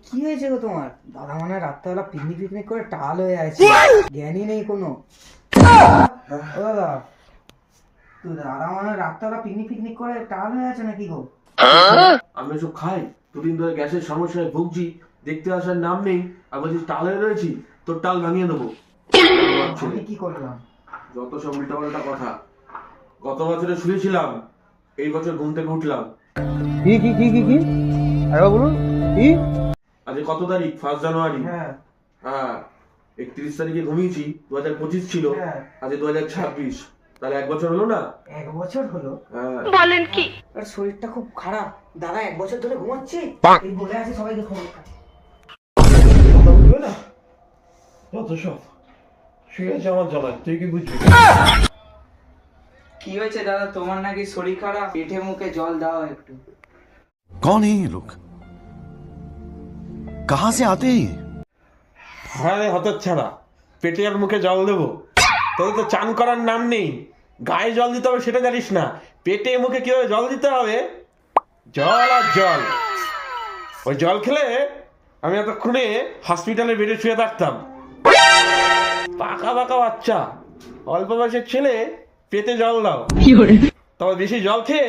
কি হয়েছে গো তোমার? দাদা মানে রাত্রেবেলা পিকনিক করে টাল হয়ে আছে, জ্ঞানই নেই কোনো। ও দাদা, তুই দাদা মানে রাত্রেবেলা পিকনিক করে টাল হয়ে আছে নাকি গো? আমি সব খাই, দুদিন ধরে গ্যাসের সমস্যায় ভুগছি, দেখতে আসার নাম নেই, আর বলছিস টাল হয়ে রয়েছি, তোর টাল ভাঙিয়ে দেবো। আমি কি করলাম? যত সব উল্টাপাল্টা কথা। গত বছরে শুয়েছিলাম, এই বছর ঘুম থেকে উঠলাম। কি কি কি কি কি আরে বলুন কি? আজ কত তারিখ? 1 জানুয়ারি। হ্যাঁ হ্যাঁ, 31 তারিখে ঘুমিয়েছি, 2025 ছিল, হ্যাঁ। আজ 2026, তাহলে 1 বছর হলো না? 1 বছর হলো? হ্যাঁ। বলেন কি? আর শরীরটা খুব খারাপ, দাদা 1 বছর ধরে ঘুমাচ্ছে, এই বলে আছে সবাইকে খবরটা। কথা বুঝবে না, যত সব শুয়ে আছে আমার জ্বালায়, তুই কি বুঝবি? কি হয়েছে দাদা? তোমার নাকি শরীর খারাপ, পেটে মুখে জল দাও একটু। कौन है ये लोग? कहां से आते हैं ये? আরে হতচ্ছাড়া, পেটে আর মুখে জল দেবো? তোদের তো চান করার নাম নেই, গায়ে জল দিতে হবে সেটা জানিস না, পেটে মুখে কিভাবে জল দিতে হবে? জল আর জল। ওই জল খেলে আমি এতক্ষণে হসপিটালে বেডে শুয়ে থাকতাম। পাকা পাকা বাচ্চা, অল্প বয়সের ছেলে, পেটে জল দাও। তবে বেশি জল খেয়ে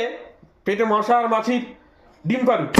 পেটে মশা আর মাছির ডিম পারুক।